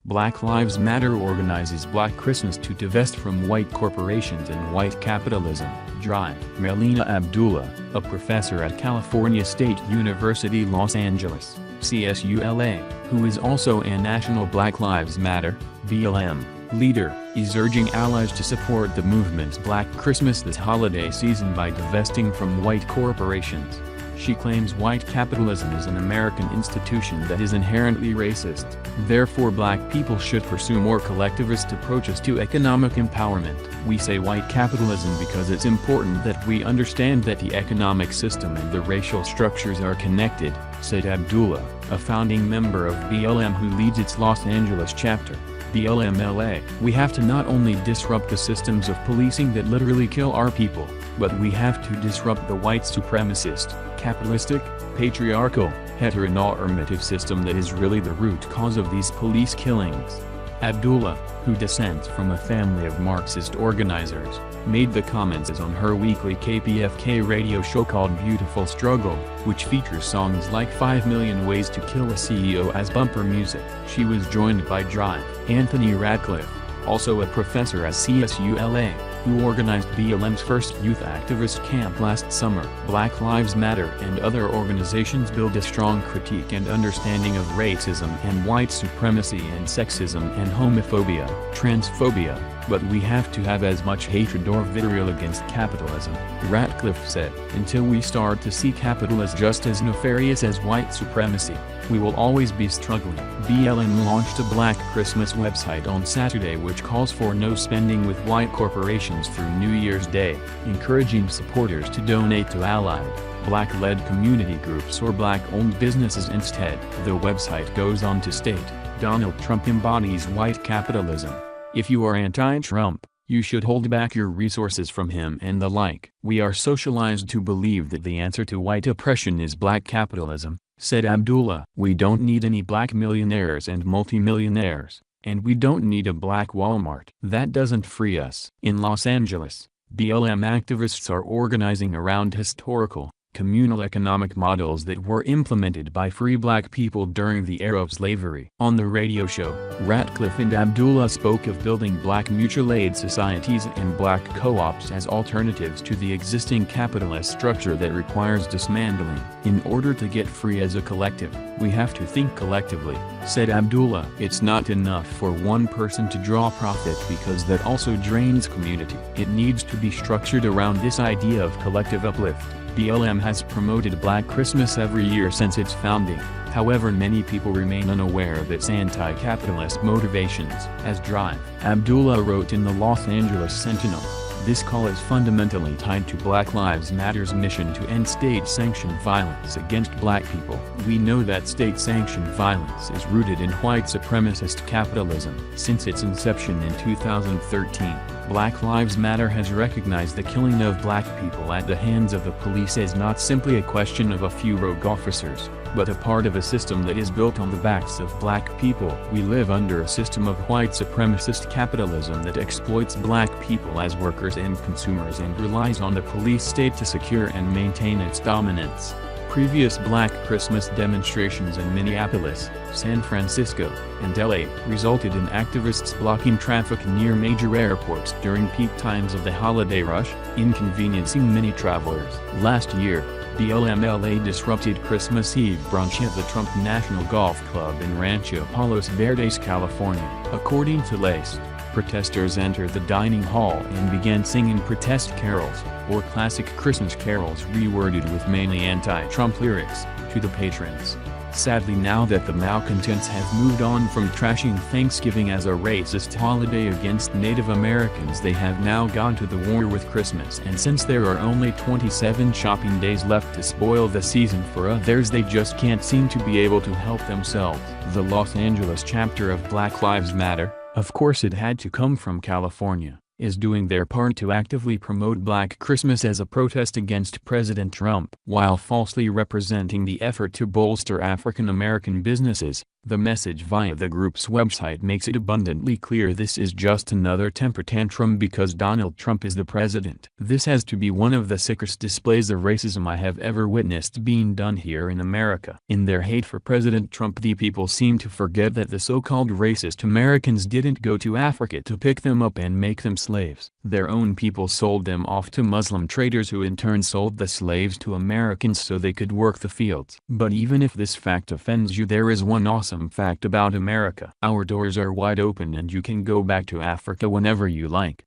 Black Lives Matter organizes Black Christmas to divest from white corporations and white capitalism. Drive. Melina Abdullah, a professor at California State University Los Angeles, CSULA, who is also a national Black Lives Matter, BLM, leader, is urging allies to support the movement's Black Christmas this holiday season by divesting from white corporations. She claims white capitalism is an American institution that is inherently racist, therefore black people should pursue more collectivist approaches to economic empowerment. We say white capitalism because it's important that we understand that the economic system and the racial structures are connected, said Abdullah, a founding member of BLM who leads its Los Angeles chapter. BLM-LA. We have to not only disrupt the systems of policing that literally kill our people, but we have to disrupt the white supremacist, capitalistic, patriarchal, heteronormative system that is really the root cause of these police killings. Abdullah, who descends from a family of Marxist organizers, made the comments on her weekly KPFK radio show called Beautiful Struggle, which features songs like 5 Million Ways to Kill a CEO as bumper music. She was joined by Drive. Anthony Radcliffe, also a professor at CSULA, who organized BLM's first youth activist camp last summer. Black Lives Matter and other organizations build a strong critique and understanding of racism and white supremacy and sexism and homophobia, transphobia, but we have to have as much hatred or vitriol against capitalism, Ratcliffe said. Until we start to see capitalism just as nefarious as white supremacy, we will always be struggling. BLM launched a Black Christmas website on Saturday which calls for no spending with white corporations through New Year's Day, encouraging supporters to donate to allied, Black-led community groups or Black-owned businesses instead. The website goes on to state, Donald Trump embodies white capitalism. If you are anti-Trump, you should hold back your resources from him and the like. We are socialized to believe that the answer to white oppression is black capitalism, said Abdullah. We don't need any black millionaires and multimillionaires, and we don't need a black Walmart. That doesn't free us. In Los Angeles, BLM activists are organizing around historical, communal economic models that were implemented by free black people during the era of slavery. On the radio show, Ratcliffe and Abdullah spoke of building black mutual aid societies and black co-ops as alternatives to the existing capitalist structure that requires dismantling. In order to get free as a collective, we have to think collectively, said Abdullah. It's not enough for one person to draw profit because that also drains community. It needs to be structured around this idea of collective uplift. BLM has promoted Black Christmas every year since its founding, however many people remain unaware of its anti-capitalist motivations. As Drive. Abdullah wrote in the Los Angeles Sentinel, this call is fundamentally tied to Black Lives Matter's mission to end state-sanctioned violence against black people. We know that state-sanctioned violence is rooted in white supremacist capitalism. Since its inception in 2013, Black Lives Matter has recognized the killing of black people at the hands of the police as not simply a question of a few rogue officers, but a part of a system that is built on the backs of black people. We live under a system of white supremacist capitalism that exploits black people as workers and consumers and relies on the police state to secure and maintain its dominance. Previous Black Christmas demonstrations in Minneapolis, San Francisco, and LA resulted in activists blocking traffic near major airports during peak times of the holiday rush, inconveniencing many travelers. Last year, BLM LA disrupted Christmas Eve brunch at the Trump National Golf Club in Rancho Palos Verdes, California. According to Laced, protesters entered the dining hall and began singing protest carols, or classic Christmas carols reworded with mainly anti-Trump lyrics, to the patrons. Sadly, now that the malcontents have moved on from trashing Thanksgiving as a racist holiday against Native Americans, they have now gone to the war with Christmas, and since there are only 27 shopping days left to spoil the season for others, they just can't seem to be able to help themselves. The Los Angeles chapter of Black Lives Matter, of course it had to come from California, is doing their part to actively promote Black Christmas as a protest against President Trump. While falsely representing the effort to bolster African American businesses, The message via the group's website makes it abundantly clear this is just another temper tantrum because Donald Trump is the president. This has to be one of the sickest displays of racism I have ever witnessed being done here in America. In their hate for President Trump, the people seem to forget that the so-called racist Americans didn't go to Africa to pick them up and make them slaves. Their own people sold them off to Muslim traders who in turn sold the slaves to Americans so they could work the fields. But even if this fact offends you, there is one awesome fact about America. Our doors are wide open and you can go back to Africa whenever you like.